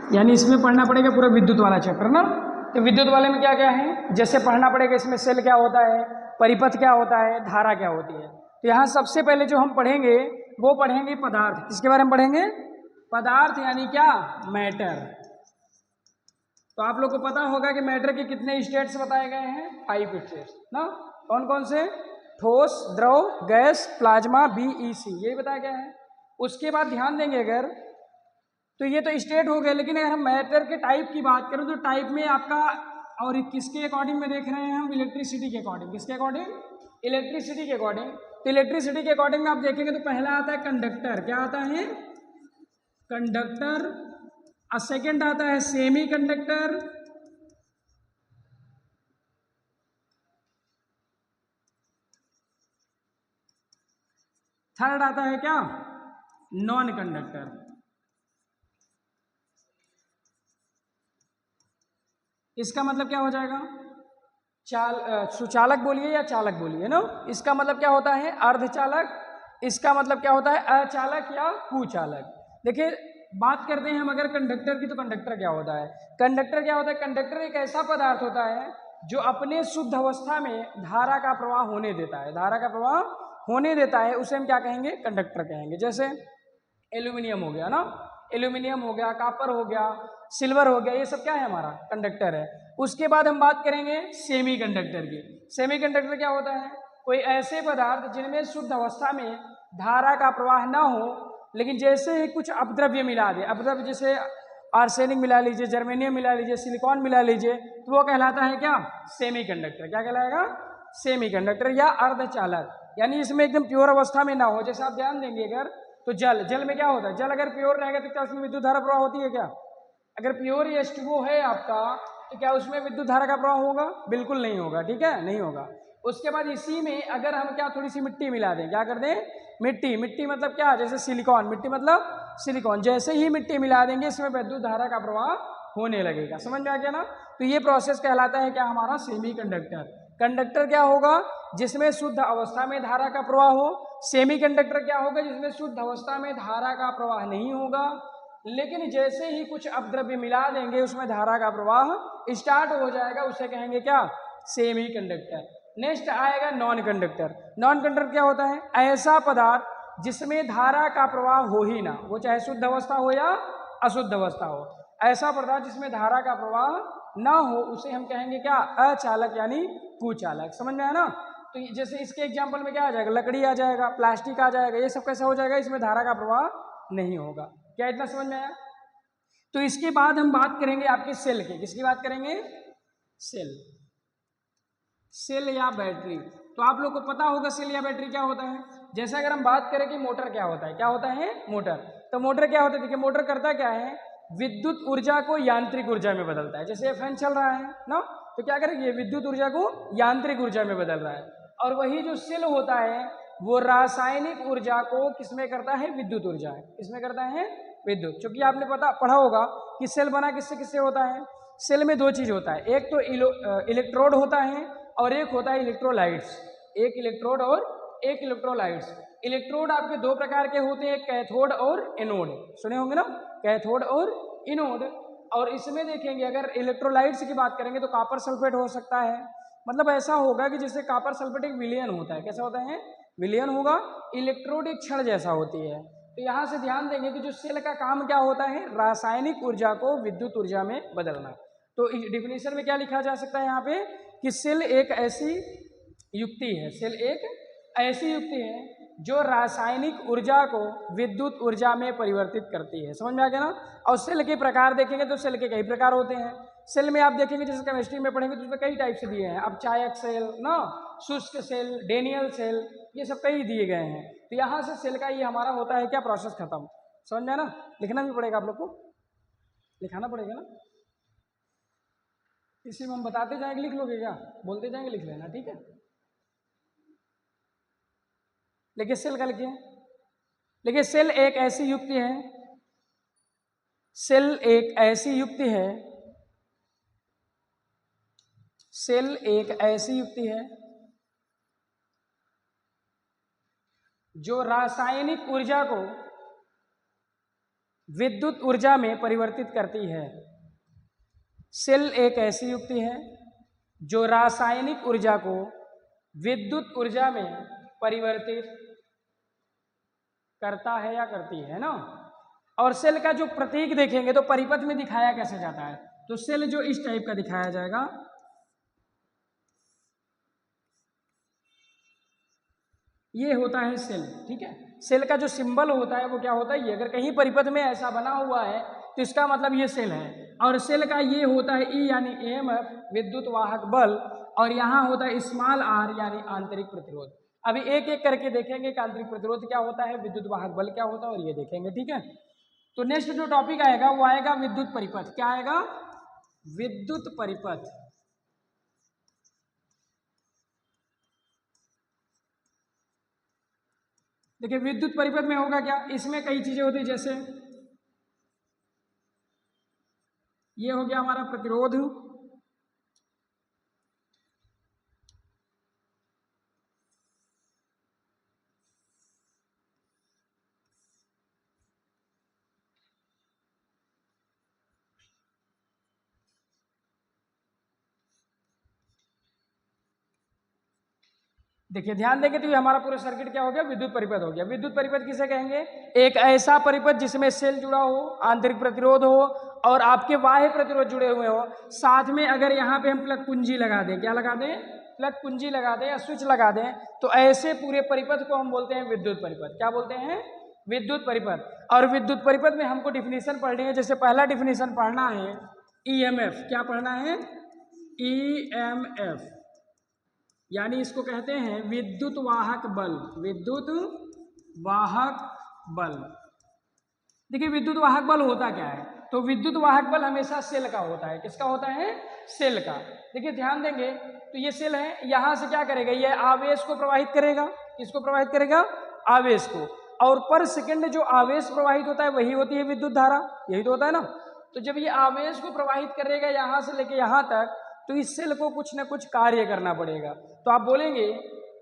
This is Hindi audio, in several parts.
यानी इसमें पढ़ना पड़ेगा पूरा विद्युत वाला चैप्टर ना। तो विद्युत वाले में क्या क्या है, जैसे पढ़ना पड़ेगा इसमें सेल क्या होता है, परिपथ क्या होता है, धारा क्या होती है। तो यहाँ सबसे पहले जो हम पढ़ेंगे वो पढ़ेंगे पदार्थ। किसके बारे में पढ़ेंगे? पदार्थ, यानी क्या? मैटर। तो आप लोग को पता होगा कि मैटर के कितने स्टेट्स बताए गए हैं? 5 स्टेट्स ना। कौन कौन से? ठोस, द्रव, गैस, प्लाज्मा, बीईसी, यही बताया गया है। उसके बाद ध्यान देंगे अगर, तो ये तो स्टेट हो गए, लेकिन अगर हम मैटर के टाइप की बात करें तो टाइप में आपका, और किसके अकॉर्डिंग में देख रहे हैं हम? इलेक्ट्रिसिटी के अकॉर्डिंग। किसके अकॉर्डिंग? इलेक्ट्रिसिटी के अकॉर्डिंग। तो इलेक्ट्रिसिटी के अकॉर्डिंग में आप देखेंगे तो पहला आता है कंडक्टर। क्या आता है? कंडक्टर। और सेकेंड आता है सेमी कंडक्टर। थर्ड आता है क्या? Non conductor. इसका मतलब क्या हो जाएगा? सुचालक बोलिए या चालक बोलिए ना। इसका मतलब क्या होता है? अर्धचालक। इसका मतलब क्या होता है? अचालक या कुचालक। देखिए बात करते हैं हम अगर कंडक्टर की, तो कंडक्टर क्या होता है? कंडक्टर क्या होता है? कंडक्टर एक ऐसा पदार्थ होता है जो अपने शुद्ध अवस्था में धारा का प्रवाह होने देता है। धारा का प्रवाह होने देता है, उसे हम क्या कहेंगे? कंडक्टर कहेंगे। जैसे एल्यूमिनियम हो गया ना, एल्यूमिनियम हो गया, कापर हो गया, सिल्वर हो गया, ये सब क्या है? हमारा कंडक्टर है। उसके बाद हम बात करेंगे सेमी कंडक्टर की। सेमी कंडक्टर क्या होता है? कोई ऐसे पदार्थ जिनमें शुद्ध अवस्था में धारा का प्रवाह ना हो, लेकिन जैसे ही कुछ अपद्रव्य मिला दे, अपद्रव्य जैसे आर्सेनिक मिला लीजिए, जर्मेनियम मिला लीजिए, सिलिकॉन मिला लीजिए, तो वो कहलाता है क्या? Semi conductor. क्या कहलाएगा? सेमी कंडक्टर या अर्धचालक। यानी इसमें एकदम प्योर अवस्था में ना हो। जैसे आप ध्यान देंगे अगर, तो जल, जल में क्या होता है? जल अगर प्योर रहेगा तो क्या उसमें विद्युत धारा प्रवाह होती है क्या? अगर प्योर H2O है आपका, तो क्या उसमें विद्युत धारा का प्रवाह होगा? बिल्कुल नहीं होगा। ठीक है, नहीं होगा। उसके बाद इसी में अगर हम क्या थोड़ी सी मिट्टी मिला दें, क्या कर दें? मिट्टी। मिट्टी मतलब क्या? जैसे सिलिकॉन, मिट्टी मतलब सिलिकॉन, जैसे ही मिट्टी मिला देंगे इसमें विद्युत धारा का प्रवाह होने लगेगा। समझ में आ गया ना? तो ये प्रोसेस कहलाता है क्या? हमारा सेमी कंडक्टर। कंडक्टर क्या होगा? जिसमें शुद्ध अवस्था में धारा का प्रवाह हो। सेमी कंडक्टर क्या होगा? जिसमें शुद्ध अवस्था में धारा का प्रवाह नहीं होगा, लेकिन जैसे ही कुछ अपद्रव्य मिला देंगे उसमें धारा का प्रवाह स्टार्ट हो जाएगा, उसे कहेंगे क्या? Semi conductor. नेक्स्ट आएगा नॉन कंडक्टर। नॉन कंडक्टर क्या होता है? ऐसा पदार्थ जिसमें धारा का प्रवाह हो ही ना, वो चाहे शुद्ध अवस्था हो या अशुद्ध अवस्था हो। ऐसा पदार्थ जिसमें धारा का प्रवाह ना हो उसे हम कहेंगे क्या? अचालक यानी कुचालक। समझ में आया ना? तो जैसे इसके एग्जाम्पल में क्या आ जाएगा? लकड़ी आ जाएगा, प्लास्टिक आ जाएगा, ये सब कैसा हो जाएगा? इसमें धारा का प्रवाह नहीं होगा। क्या इतना समझ में आया? तो इसके बाद हम बात करेंगे आपके सेल की। किसकी बात करेंगे? सेल। सेल या बैटरी। तो आप लोग को पता होगा सेल या बैटरी क्या होता है। जैसे अगर हम बात करें कि मोटर क्या होता है, क्या होता है? मोटर। तो मोटर क्या होता है? देखिए मोटर करता क्या है? विद्युत ऊर्जा को यांत्रिक ऊर्जा में बदलता है। जैसे फैन चल रहा है ना, तो क्या करेगी? विद्युत ऊर्जा को यांत्रिक ऊर्जा में बदल रहा है। और वही जो सेल होता है वो रासायनिक ऊर्जा को किसमें करता है? विद्युत ऊर्जा। किसमें करता है? विद्युत। क्योंकि आपने पढ़ा होगा कि सेल बना किससे किससे होता है। सेल में दो चीज होता है, एक तो इलेक्ट्रोड होता है और एक होता है इलेक्ट्रोलाइट्स। एक इलेक्ट्रोड और एक इलेक्ट्रोलाइट्स। इलेक्ट्रोड आपके दो प्रकार के होते हैं, कैथोड और एनोड। सुने होंगे ना, कैथोड और एनोड। और इसमें देखेंगे अगर इलेक्ट्रोलाइट्स की बात करेंगे तो कॉपर सल्फेट हो सकता है। मतलब ऐसा होगा कि जैसे कॉपर सल्फेट एक विलयन होता है। कैसा होता है? विलयन होगा। इलेक्ट्रोड एक क्षण जैसा होती है। तो यहाँ से ध्यान देंगे कि जो सेल का काम क्या होता है? रासायनिक ऊर्जा को विद्युत ऊर्जा में बदलना। तो डिफिनेशन में क्या लिखा जा सकता है यहाँ पे कि सेल एक ऐसी युक्ति है, सेल एक ऐसी युक्ति है जो रासायनिक ऊर्जा को विद्युत ऊर्जा में परिवर्तित करती है। समझ में आ गया ना? और सेल के प्रकार देखेंगे तो सेल के कई प्रकार होते हैं। सेल में आप देखेंगे जैसे केमिस्ट्री में पढ़ेंगे तो उसमें कई टाइप से दिए हैं। अब चायक सेल ना, शुष्क सेल, डेनियल सेल, ये सब कई दिए गए हैं। तो यहाँ से सेल का ये हमारा होता है क्या? प्रोसेस खत्म। समझ में ना? लिखना भी पड़ेगा आप लोग को, लिखाना पड़ेगा ना। इसी में हम बताते जाएंगे, लिख लोगे क्या? बोलते जाएंगे, लिख लेना। ठीक है, लेकिन सेल का लिखिए। देखिए सेल एक ऐसी युक्ति है, सेल एक ऐसी युक्ति है, सेल एक ऐसी युक्ति है जो रासायनिक ऊर्जा को विद्युत ऊर्जा में परिवर्तित करती है। सेल एक ऐसी युक्ति है जो रासायनिक ऊर्जा को विद्युत ऊर्जा में परिवर्तित करता है या करती है ना। और सेल का जो प्रतीक देखेंगे तो परिपथ में दिखाया कैसे जाता है, तो सेल जो इस टाइप का दिखाया जाएगा, ये होता है सेल। ठीक है, सेल का जो सिंबल होता है वो क्या होता है, ये अगर कहीं परिपथ में ऐसा बना हुआ है तो इसका मतलब ये सेल है। और सेल का ये होता है ई यानी EMF विद्युत वाहक बल, और यहाँ होता है स्मॉल r यानी आंतरिक प्रतिरोध। अभी एक एक करके देखेंगे कि आंतरिक प्रतिरोध क्या होता है, विद्युत वाहक बल क्या होता है, और ये देखेंगे। ठीक है, तो नेक्स्ट जो टॉपिक आएगा वो आएगा विद्युत परिपथ। क्या आएगा, विद्युत परिपथ। देखिए विद्युत परिपथ में होगा क्या, इसमें कई चीजें होती है, जैसे ये हो गया हमारा प्रतिरोध, देखिए ध्यान देंगे तो ये हमारा पूरा सर्किट क्या हो गया, विद्युत परिपथ हो गया। विद्युत परिपथ किसे कहेंगे, एक ऐसा परिपथ जिसमें सेल जुड़ा हो, आंतरिक प्रतिरोध हो और आपके बाह्य प्रतिरोध जुड़े हुए हो, साथ में अगर यहाँ पे हम प्लग कुंजी लगा दें, क्या लगा दें, प्लग कुंजी लगा दें या स्विच लगा दें, तो ऐसे पूरे परिपथ को हम बोलते हैं विद्युत परिपथ। क्या बोलते हैं, विद्युत परिपथ। और विद्युत परिपथ में हमको डिफिनीशन पढ़नी है। जैसे पहला डिफिनीशन पढ़ना है EMF, क्या पढ़ना है, EMF यानी इसको कहते हैं विद्युत वाहक बल। विद्युत वाहक बल, देखिए विद्युत वाहक बल होता क्या है, तो विद्युत वाहक बल हमेशा सेल का होता है। किसका होता है, सेल का। देखिए ध्यान देंगे तो ये सेल है, यहां से क्या करेगा, ये आवेश को प्रवाहित करेगा। किसको प्रवाहित करेगा, आवेश को। और पर सेकंड जो आवेश प्रवाहित होता है वही होती है विद्युत धारा, यही तो होता है ना। तो जब ये आवेश को प्रवाहित करेगा यहां से लेके यहां तक, तो इस सेल को कुछ ना कुछ कार्य करना पड़ेगा। तो आप बोलेंगे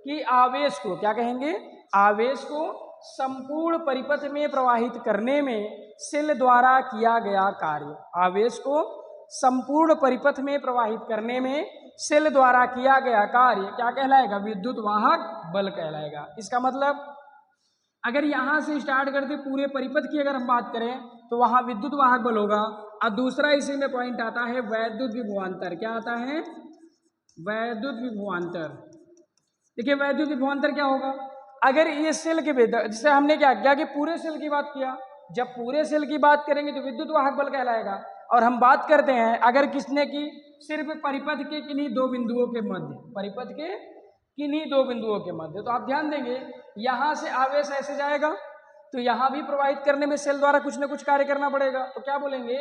कि आवेश को, क्या कहेंगे, आवेश को संपूर्ण परिपथ में प्रवाहित करने में सेल द्वारा किया गया कार्य। आवेश को संपूर्ण परिपथ में प्रवाहित करने में सेल द्वारा किया गया कार्य क्या कहलाएगा, विद्युत वाहक बल कहलाएगा। इसका मतलब अगर यहां से स्टार्ट करते पूरे परिपथ की अगर हम बात करें तो वहां विद्युत वाहक बल होगा। और दूसरा इसी में पॉइंट आता है वैद्युत विभवांतर। क्या आता है, वैद्युत विभवांतर। देखिए वैद्युत विभवांतर क्या होगा, अगर ये सेल के भीतर, जैसे हमने क्या किया कि पूरे सेल की बात किया, जब पूरे सेल की बात करेंगे तो विद्युत वाहक बल कहलाएगा। और हम बात करते हैं अगर किसने की, सिर्फ परिपथ के किन्हीं दो बिंदुओं के मध्य, परिपथ के किन्हीं दो बिंदुओं के मध्य, तो आप ध्यान देंगे यहां से आवेश ऐसे जाएगा तो यहां भी प्रवाहित करने में सेल द्वारा कुछ ना कुछ कार्य करना पड़ेगा। तो क्या बोलेंगे,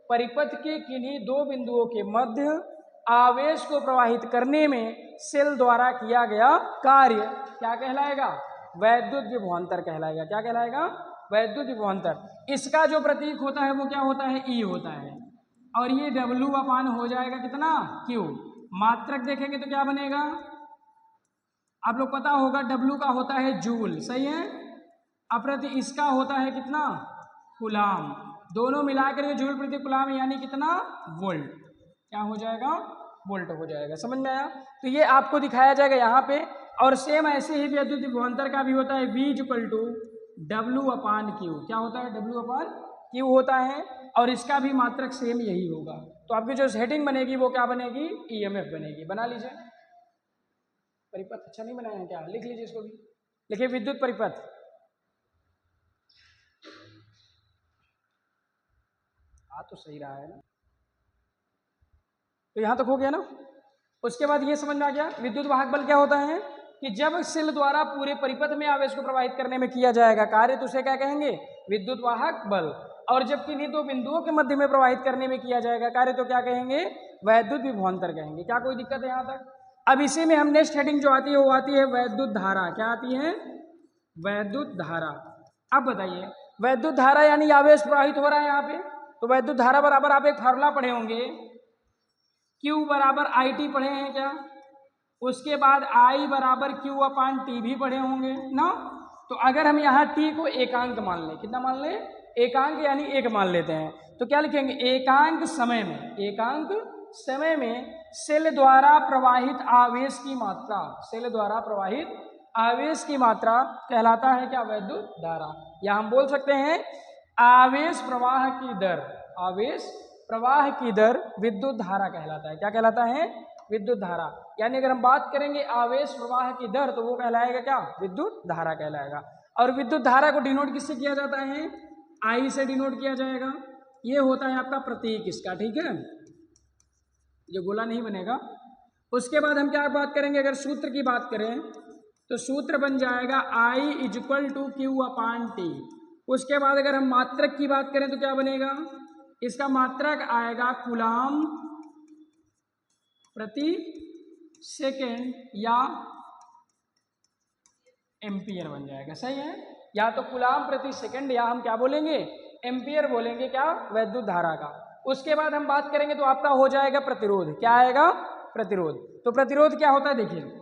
परिपथ के किन्हीं दो बिंदुओं के मध्य आवेश को प्रवाहित करने में सेल द्वारा किया गया कार्य क्या कहलाएगा, वैद्युत विभवांतर कहलाएगा। क्या कहलाएगा, वैद्युत विभवांतर। इसका जो प्रतीक होता है वो क्या होता है, E होता है। और ये W अपान हो जाएगा कितना, Q। मात्रक देखेंगे तो क्या बनेगा, आप लोग पता होगा W का होता है जूल, सही है, अप्रति इसका होता है कितना, कूलाम। दोनों मिलाकर के जूल प्रति कूलाम यानी कितना, वोल्ट। क्या हो जाएगा, वोल्ट हो जाएगा। समझ में आया, तो ये आपको दिखाया जाएगा यहाँ पे। और सेम ऐसे ही विद्युत विभवांतर का भी होता है V = W अपान Q। क्या होता है, W अपान Q होता है। और इसका भी मात्रक सेम यही होगा। तो आपकी जो हेडिंग बनेगी वो क्या बनेगी, EMF बनेगी। बना लीजिए। परिपथ अच्छा नहीं बनाया है क्या, लिख लीजिए इसको भी। लिखिए विद्युत परिपथ। आ तो सही रहा है ना, तो यहां तक हो गया ना। उसके बाद ये समझ में आ गया विद्युत वाहक बल क्या होता है, कि जब सेल द्वारा पूरे परिपथ में आवेश को प्रवाहित करने में किया जाएगा कार्य तो उसे क्या कहेंगे, विद्युत वाहक बल। और जब किन्हीं दो बिंदुओं के मध्य में प्रवाहित करने में किया जाएगा कार्य तो क्या कहेंगे, वैद्युत विभवांतर कहेंगे। क्या कोई दिक्कत है यहाँ तक। अब इसी में हम नेक्स्ट हेडिंग जो आती है वो आती है वैद्युत धारा। क्या आती है, वैद्युत धारा। अब बताइए वैद्युत धारा यानी आवेश प्रवाहित हो रहा है यहाँ पे, तो वैद्युत धारा बराबर आप एक फार्मूला पढ़े होंगे, Q = IT पढ़े हैं क्या, उसके बाद I = Q अपान T भी पढ़े होंगे ना। तो अगर हम यहाँ T को एकांक मान लें, कितना मान लें, एकांक यानी एक मान लेते हैं, तो क्या लिखेंगे, एकांक समय में, एकांक समय में सेल द्वारा प्रवाहित आवेश की मात्रा, सेल द्वारा प्रवाहित आवेश की मात्रा कहलाता है क्या, वैद्युत धारा। या हम बोल सकते हैं आवेश प्रवाह की दर, आवेश प्रवाह की दर विद्युत धारा कहलाता है। क्या कहलाता है, विद्युत धारा। यानी अगर हम बात करेंगे आवेश प्रवाह की दर तो वो कहलाएगा क्या, विद्युत धारा कहलाएगा। और विद्युत धारा को डिनोट किससे किया जाता है, आई से डिनोट किया जाएगा। ये होता है आपका प्रतीक इसका, ठीक है, ये गोला नहीं बनेगा। उसके बाद हम क्या बात करेंगे, अगर सूत्र की बात करें तो सूत्र बन जाएगा I equal to Q upon T. उसके बाद अगर हम मात्रक की बात करें तो क्या बनेगा, इसका मात्रक आएगा कूलाम प्रति सेकेंड या एम्पियर बन जाएगा, सही है। या तो कूलाम प्रति सेकेंड या हम क्या बोलेंगे, एम्पियर बोलेंगे, क्या, वैद्युत धारा का। उसके बाद हम बात करेंगे तो आपका हो जाएगा प्रतिरोध। क्या आएगा, प्रतिरोध। तो प्रतिरोध क्या होता है, देखिए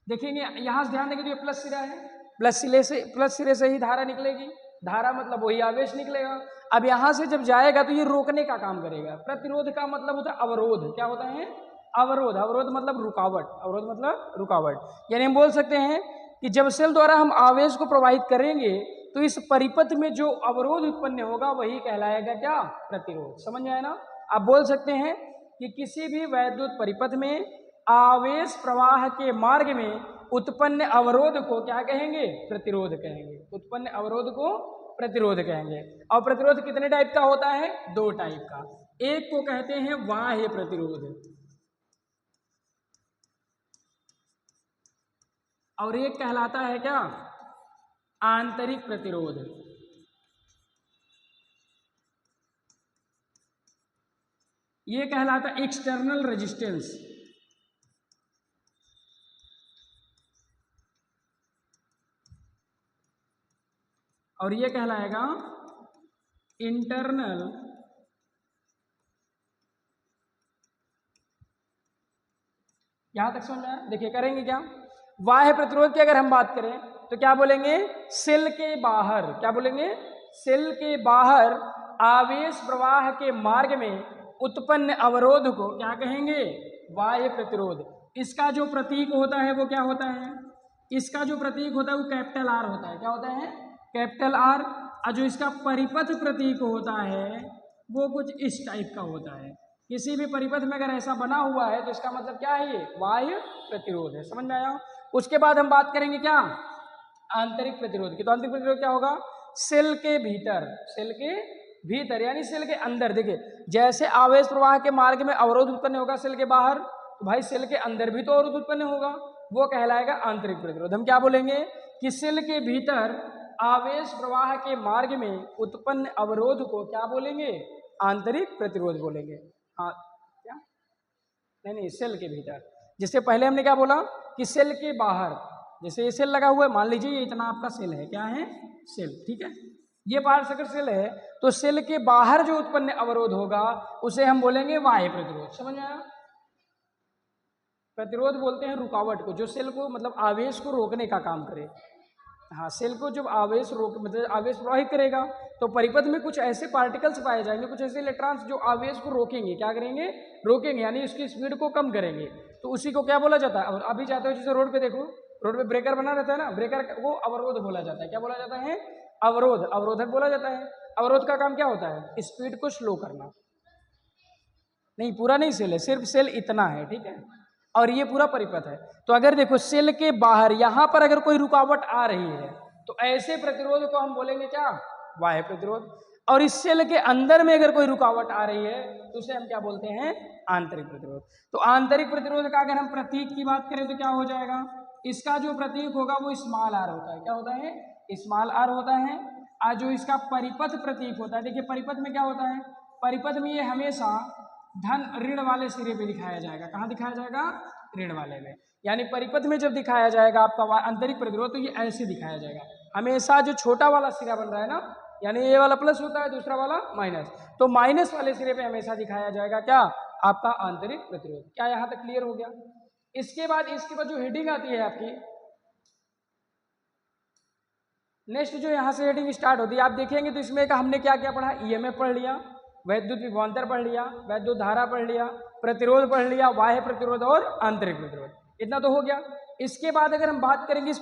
देखेंगे यहां से ध्यान देंगे तो ये प्लस सिरा है, प्लस सिरे से ही धारा निकलेगी। धारा मतलब वही आवेश निकलेगा। अब यहां से जब जाएगा तो ये रोकने का काम करेगा। प्रतिरोध का मतलब होता है अवरोध। क्या होता है, अवरोध। अवरोध मतलब रुकावट, अवरोध मतलब रुकावट। यानी हम बोल सकते हैं कि जब सेल द्वारा हम आवेश को प्रवाहित करेंगे तो इस परिपथ में जो अवरोध उत्पन्न होगा वही कहलाएगा क्या, प्रतिरोध। समझ आया ना। आप बोल सकते हैं कि किसी भी वैद्युत परिपथ में आवेश प्रवाह के मार्ग में उत्पन्न अवरोध को क्या कहेंगे, प्रतिरोध कहेंगे। उत्पन्न अवरोध को प्रतिरोध कहेंगे। और प्रतिरोध कितने टाइप का होता है, दो टाइप का। एक को कहते हैं बाह्य प्रतिरोध और एक कहलाता है क्या, आंतरिक प्रतिरोध। ये कहलाता है एक्सटर्नल रेजिस्टेंस। और ये कहलाएगा इंटरनल यहां तक समझ में आया। देखिए करेंगे क्या, बाह्य प्रतिरोध की अगर हम बात करें तो क्या बोलेंगे, सेल के बाहर, क्या बोलेंगे, सेल के बाहर आवेश प्रवाह के मार्ग में उत्पन्न अवरोध को क्या कहेंगे, बाह्य प्रतिरोध। इसका जो प्रतीक होता है वो क्या होता है, इसका जो प्रतीक होता है वो कैपिटल आर होता है। क्या होता है, कैपिटल आर। और जो इसका परिपथ प्रतीक होता है वो कुछ इस टाइप का होता है। किसी भी परिपथ में अगर ऐसा बना हुआ है तो इसका मतलब क्या है, ये बाह्य प्रतिरोध है। समझ में आया। उसके बाद हम बात करेंगे क्या, आंतरिक प्रतिरोध की। तो आंतरिक प्रतिरोध क्या होगा, सेल के भीतर, सेल के भीतर यानी सेल के अंदर। देखिए जैसे आवेश प्रवाह के मार्ग में अवरोध उत्पन्न होगा सेल के बाहर, तो भाई सेल के अंदर भी तो अवरोध उत्पन्न होगा, वो कहलाएगा आंतरिक प्रतिरोध। हम क्या बोलेंगे कि सेल के भीतर आवेश प्रवाह के मार्ग में उत्पन्न अवरोध को क्या बोलेंगे, आंतरिक प्रतिरोध बोलेंगे। हाँ क्या, नहीं, सेल के भीतर। जिससे पहले हमने क्या बोला कि सेल के बाहर, जैसे ये सेल लगा हुआ है, मान लीजिए ये इतना आपका सेल है, क्या है, सेल, ठीक है। ये पार्ट अगर सेल है तो सेल के बाहर जो उत्पन्न अवरोध होगा उसे हम बोलेंगे बाह्य प्रतिरोध। समझ आया। प्रतिरोध बोलते हैं रुकावट को, जो सेल को मतलब आवेश को रोकने का काम करे। हाँ, सेल को जब आवेश रोक मतलब आवेश प्रवाहित करेगा तो परिपथ में कुछ ऐसे पार्टिकल्स पाए जाएंगे, कुछ ऐसे इलेक्ट्रॉन्स जो आवेश को रोकेंगे। क्या करेंगे, रोकेंगे, यानी उसकी स्पीड को कम करेंगे। तो उसी को क्या बोला जाता है, और अभी जाते हो जैसे रोड पे देखो, रोड पे ब्रेकर बना रहता है ना, ब्रेकर वो अवरोध बोला जाता है। क्या बोला जाता है, अवरोध, अवरोधक बोला जाता है। अवरोध का काम क्या होता है, स्पीड को स्लो करना। नहीं, पूरा नहीं सेल है, सिर्फ सेल इतना है, ठीक है। और ये पूरा परिपथ है। तो अगर देखो सेल के बाहर यहां पर अगर कोई रुकावट आ रही है तो ऐसे प्रतिरोध को हम बोलेंगे क्या, बाह्य प्रतिरोध। और इस सेल के अंदर में अगर कोई रुकावट आ रही है तो उसे हम क्या बोलते हैं, आंतरिक प्रतिरोध। तो आंतरिक प्रतिरोध का अगर हम प्रतीक की बात करें तो क्या हो जाएगा, इसका जो प्रतीक होगा वो स्मॉल आर होता है। क्या होता है, स्मॉल आर होता है। और जो इसका परिपथ प्रतीक होता है, देखिए परिपथ में क्या होता है, परिपथ में ये हमेशा धन ऋण वाले सिरे पे दिखाया जाएगा। कहाँ दिखाया जाएगा, ऋण वाले में। यानी परिपथ में जब दिखाया जाएगा आपका आंतरिक प्रतिरोध तो ये ऐसे दिखाया जाएगा। हमेशा जो छोटा वाला सिरा बन रहा है ना, यानी ये वाला प्लस होता है, दूसरा वाला माइनस, तो माइनस वाले सिरे पे हमेशा दिखाया जाएगा क्या, आपका आंतरिक प्रतिरोध। क्या यहाँ तक क्लियर हो गया। इसके बाद जो हेडिंग आती है आपकी, नेक्स्ट जो यहाँ से हेडिंग स्टार्ट होती है आप देखेंगे तो इसमें का हमने क्या क्या पढ़ा, ईएमएफ पढ़ लिया, वैद्युत विभवांतर पढ़ लिया, वैद्युत धारा पढ़ लिया, प्रतिरोध पढ़ लिया, बाह्य प्रतिरोध और आंतरिक प्रतिरोध, इतना तो हो गया। इसके बाद अगर हम बात करेंगे इस